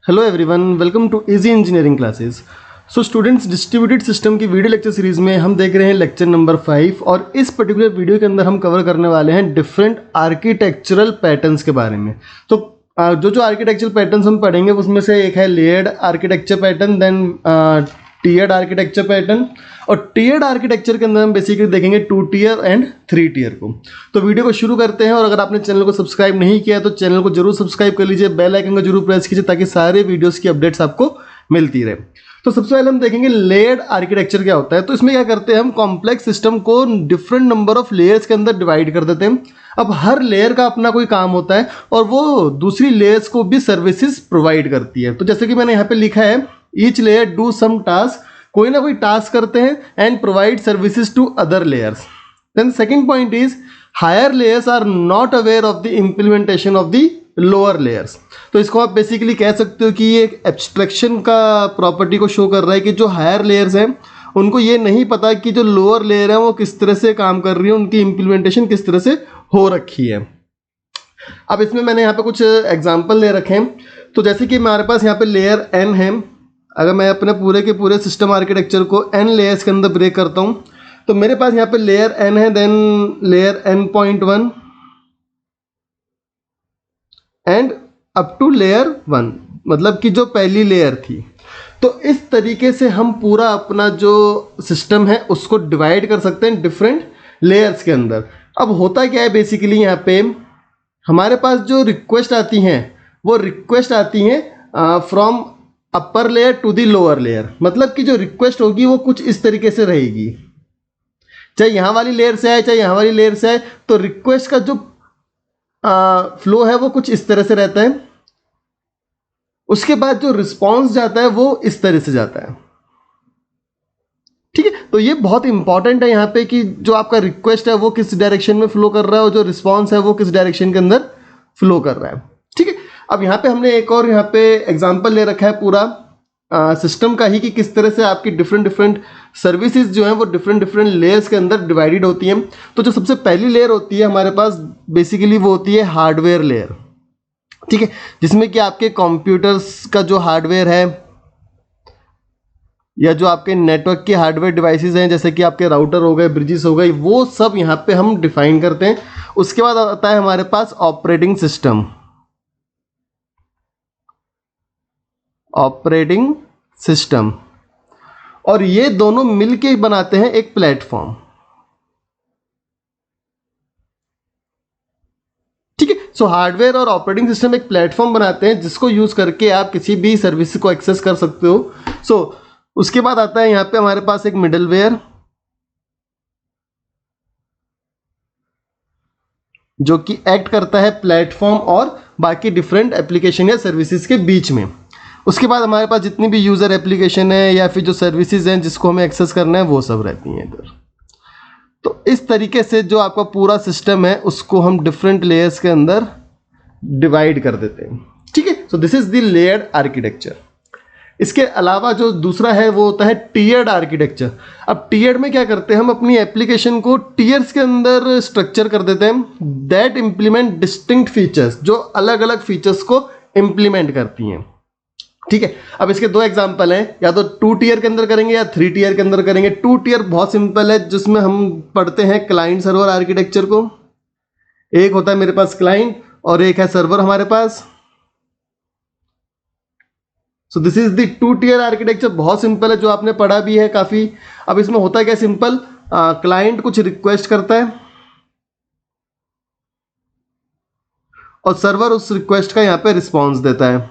Hello everyone, welcome to easy engineering classes. So students, distributed system की video lecture series में हम देख रहे हैं लेक्चर नंबर 5 और इस पर्टिकुलर वीडियो के अंदर हम कवर करने वाले हैं डिफरेंट आर्किटेक्चरल पैटर्न्स के बारे में। तो जो आर्किटेक्चरल पैटर्न्स हम पढ़ेंगे उसमें से एक है layered architecture pattern, then tiered architecture pattern, और टीयर्ड आर्किटेक्चर के अंदर हम बेसिकली देखेंगे 2 टियर एंड 3 टियर को। तो वीडियो को शुरू करते हैं, और अगर आपने चैनल को सब्सक्राइब नहीं किया तो चैनल को जरूर सब्सक्राइब कर लीजिए, बेल आइकन को जरूर प्रेस कीजिए ताकि सारे वीडियोस की अपडेट्स आपको मिलती रहे। तो सबसे पहले हम देखेंगे लेयर्ड आर्किटेक्चर क्या होता है। तो इसमें क्या करते हैं, हम कॉम्प्लेक्स सिस्टम को डिफरेंट नंबर ऑफ लेयर्स के अंदर डिवाइड कर देते हैं। अब हर लेयर का अपना कोई काम होता है और वो दूसरी लेयर्स को भी सर्विसेज प्रोवाइड करती है। तो जैसे कि मैंने यहाँ पे लिखा है, each layer do some task, कोई ना कोई टास्क करते हैं and provide services to other layers. Then second point is higher layers are not aware of the implementation of the lower layers. तो इसको आप बेसिकली कह सकते हो कि ये एक एब्स्ट्रैक्शन का प्रॉपर्टी को शो कर रहा है कि जो हायर लेयर्स हैं उनको ये नहीं पता कि जो लोअर लेयर है वो किस तरह से काम कर रही है, उनकी इम्प्लीमेंटेशन किस तरह से हो रखी है। अब इसमें मैंने यहाँ पे कुछ एग्जाम्पल ले रखे हैं। तो जैसे कि हमारे पास यहाँ पे लेयर n है, अगर मैं अपने पूरे के पूरे सिस्टम आर्किटेक्चर को n लेयर्स के अंदर ब्रेक करता हूँ तो मेरे पास यहाँ पे लेयर n है, then layer n.1 and up to layer 1, मतलब कि जो पहली लेयर थी। तो इस तरीके से हम पूरा अपना जो सिस्टम है उसको डिवाइड कर सकते हैं डिफरेंट लेयर्स के अंदर। अब होता क्या है, बेसिकली यहाँ पे हमारे पास जो रिक्वेस्ट आती हैं वो रिक्वेस्ट आती हैं from upper layer to the lower layer. मतलब कि जो रिक्वेस्ट होगी वो कुछ इस तरीके से रहेगी, चाहे यहाँ वाली लेयर से आए चाहे यहाँ वाली लेयर से आए, तो रिक्वेस्ट का जो फ्लो है वो कुछ इस तरह से रहता है। उसके बाद जो रिस्पॉन्स जाता है वो इस तरह से जाता है। ठीक है, तो ये बहुत इंपॉर्टेंट है यहाँ पे कि जो आपका रिक्वेस्ट है वो किस डायरेक्शन में फ्लो कर रहा है और जो रिस्पॉन्स है वो किस डायरेक्शन के अंदर फ्लो कर रहा है। ठीक है, अब यहाँ पे हमने एक और यहाँ पे एग्जांपल ले रखा है पूरा सिस्टम का ही कि किस तरह से आपकी डिफरेंट सर्विसेज जो हैं वो डिफरेंट लेयर्स के अंदर डिवाइडेड होती हैं। तो जो सबसे पहली लेयर होती है हमारे पास बेसिकली वो होती है हार्डवेयर लेयर। ठीक है, जिसमें कि आपके कंप्यूटर्स का जो हार्डवेयर है या जो आपके नेटवर्क के हार्डवेयर डिवाइसेस हैं, जैसे कि आपके राउटर हो गए, ब्रिजेस हो गई, वो सब यहाँ पे हम डिफाइन करते हैं। उसके बाद आता है हमारे पास ऑपरेटिंग सिस्टम, ऑपरेटिंग सिस्टम, और ये दोनों मिलके बनाते हैं एक प्लेटफॉर्म। ठीक है, सो हार्डवेयर और ऑपरेटिंग सिस्टम एक प्लेटफॉर्म बनाते हैं जिसको यूज करके आप किसी भी सर्विस को एक्सेस कर सकते हो। सो उसके बाद आता है यहाँ पे हमारे पास एक मिडलवेयर, जो कि एक्ट करता है प्लेटफॉर्म और बाकी डिफरेंट एप्लीकेशन या सर्विसेज के बीच में। उसके बाद हमारे पास जितनी भी यूजर एप्लीकेशन है या फिर जो सर्विसेज हैं जिसको हमें एक्सेस करना है वो सब रहती हैं इधर। तो इस तरीके से जो आपका पूरा सिस्टम है उसको हम डिफरेंट लेयर्स के अंदर डिवाइड कर देते हैं। ठीक है, so this is the layered architecture. इसके अलावा जो दूसरा है वो होता है टीयर्ड आर्किटेक्चर। अब टीयर्ड में क्या करते हैं, हम अपनी एप्लीकेशन को टीयर्स के अंदर स्ट्रक्चर कर देते हैं दैट इंप्लीमेंट डिस्टिंक्ट फीचर्स, जो अलग अलग फीचर्स को इंप्लीमेंट करती हैं। ठीक है, अब इसके दो एग्जांपल हैं, या तो 2 टियर के अंदर करेंगे या 3 टियर के अंदर करेंगे। 2 टियर बहुत सिंपल है, जिसमें हम पढ़ते हैं क्लाइंट सर्वर आर्किटेक्चर को। एक होता है मेरे पास क्लाइंट और एक है सर्वर हमारे पास। So this is the 2 tier architecture. बहुत सिंपल है, जो आपने पढ़ा भी है काफी। अब इसमें होता है क्या, सिंपल, क्लाइंट कुछ रिक्वेस्ट करता है और सर्वर उस रिक्वेस्ट का यहां पे रिस्पॉन्स देता है।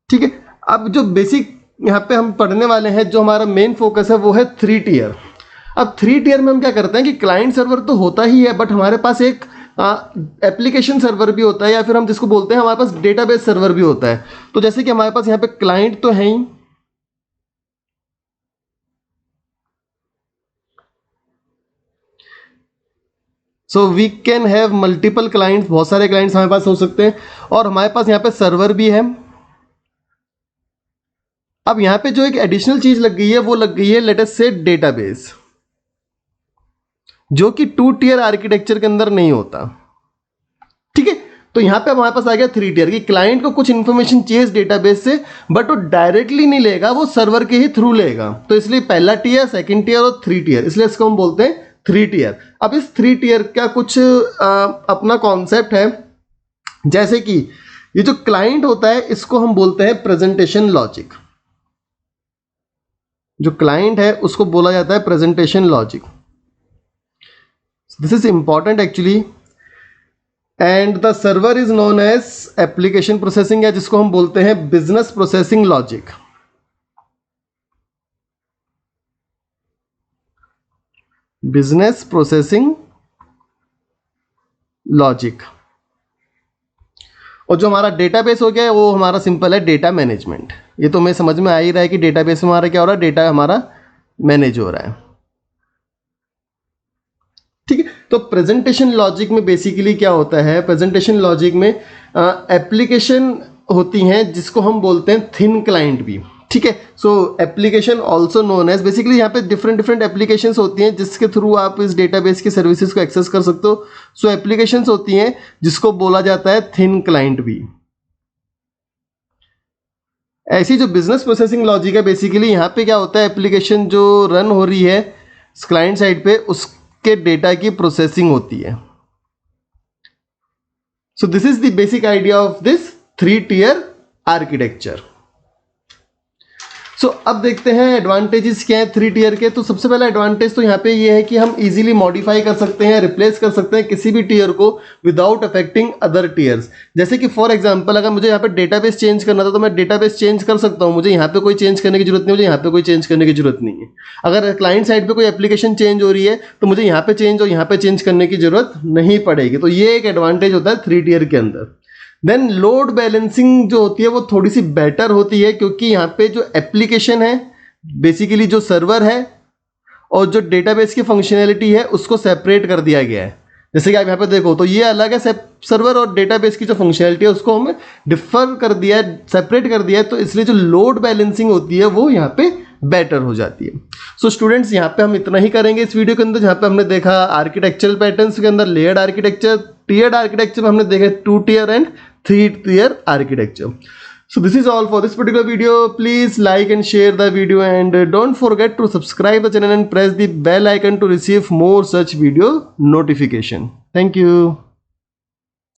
ठीक है, अब जो बेसिक यहाँ पे हम पढ़ने वाले हैं, जो हमारा मेन फोकस है वो है 3 टियर। अब 3 टियर में हम क्या करते हैं कि क्लाइंट सर्वर तो होता ही है, बट हमारे पास एक एप्लीकेशन सर्वर भी होता है, या फिर हम जिसको बोलते हैं हमारे पास डेटाबेस सर्वर भी होता है। तो जैसे कि हमारे पास यहाँ पे क्लाइंट तो है ही, so we can have multiple clients, बहुत सारे क्लाइंट्स हमारे पास हो सकते हैं, और हमारे पास यहाँ पे सर्वर भी है। अब यहाँ पे जो एक एडिशनल चीज लग गई है वो लग गई है लेट अस से डेटाबेस, जो कि 2 टियर आर्किटेक्चर के अंदर नहीं होता। ठीक है, तो यहाँ पे हमारे पास आ गया 3 टियर कि क्लाइंट को कुछ इन्फॉर्मेशन चाहिए इस डेटाबेस से, बट वो डायरेक्टली नहीं लेगा, वो सर्वर के ही थ्रू लेगा। तो इसलिए पहला टियर, सेकंड टियर और 3 टियर, इसलिए इसको हम बोलते हैं 3 टियर। अब इस 3 टियर का कुछ अपना कॉन्सेप्ट है, जैसे कि ये जो क्लाइंट होता है इसको हम बोलते हैं प्रेजेंटेशन लॉजिक। जो क्लाइंट है उसको बोला जाता है presentation logic. This is important actually. And the server is known as application processing, या जिसको हम बोलते हैं business processing logic. Business processing logic. और जो हमारा डेटाबेस हो गया है वो हमारा सिंपल है डेटा मैनेजमेंट। ये तो हमें समझ में आ ही रहा है कि डेटाबेस में हमारा क्या हो रहा है, डेटा हमारा मैनेज हो रहा है। ठीक है, तो प्रेजेंटेशन लॉजिक में बेसिकली क्या होता है, प्रेजेंटेशन लॉजिक में एप्लीकेशन होती हैं जिसको हम बोलते हैं थिन क्लाइंट भी। ठीक है, so application also known as, basically यहाँ पे डिफरेंट एप्लीकेशंस होती हैं जिसके थ्रू आप इस डेटाबेस की सर्विसेज को एक्सेस कर सकते हो। सो एप्लीकेशंस होती हैं जिसको बोला जाता है थिन क्लाइंट भी। ऐसी जो बिजनेस प्रोसेसिंग लॉजिक है, बेसिकली यहाँ पे क्या होता है, एप्लीकेशन जो रन हो रही है क्लाइंट साइड पे उसके डेटा की प्रोसेसिंग होती है। So this is the basic idea of this 3 tier architecture. So अब देखते हैं एडवांटेजेस क्या है 3 टियर के। तो सबसे पहला एडवांटेज तो यहाँ पे ये है कि हम इजीली मॉडिफाई कर सकते हैं, रिप्लेस कर सकते हैं किसी भी टियर को विदाउट अफेक्टिंग अदर टियर्स। जैसे कि फॉर एग्जांपल अगर मुझे यहाँ पे डेटाबेस चेंज करना था तो मैं डेटाबेस चेंज कर सकता हूँ, मुझे यहाँ पे कोई चेंज करने की जरूरत नहीं, मुझे यहाँ पे कोई चेंज करने की जरूरत नहीं है। अगर क्लाइंट साइड पे कोई एप्लीकेशन चेंज हो रही है तो मुझे यहाँ पे चेंज और यहाँ पे चेंज करने की जरूरत नहीं पड़ेगी। तो ये एक एडवांटेज होता है 3 टियर के अंदर। देन लोड बैलेंसिंग जो होती है वो थोड़ी सी बेटर होती है, क्योंकि यहाँ पे जो एप्लीकेशन है, बेसिकली जो सर्वर है और जो डेटाबेस की फंक्शनैलिटी है उसको सेपरेट कर दिया गया है। जैसे कि आप यहाँ पे देखो तो ये अलग है, सर्वर और डेटाबेस की जो फंक्शनैलिटी है उसको हमें डिफर कर दिया है, सेपरेट कर दिया है। तो इसलिए जो लोड बैलेंसिंग होती है वो यहाँ पे बेटर हो जाती है। सो स्टूडेंट्स यहाँ पे हम इतना ही करेंगे इस वीडियो के अंदर, जहाँ पे हमने देखा आर्किटेक्चरल पैटर्न्स के अंदर लेयर्ड आर्किटेक्चर, टियर्ड आर्किटेक्चर में हमने देखा 2 tier and 3 tier architecture. So this is all for this particular video. Please like and share the video, and don't forget to subscribe the channel and press the bell icon to receive more such video notification. Thank you.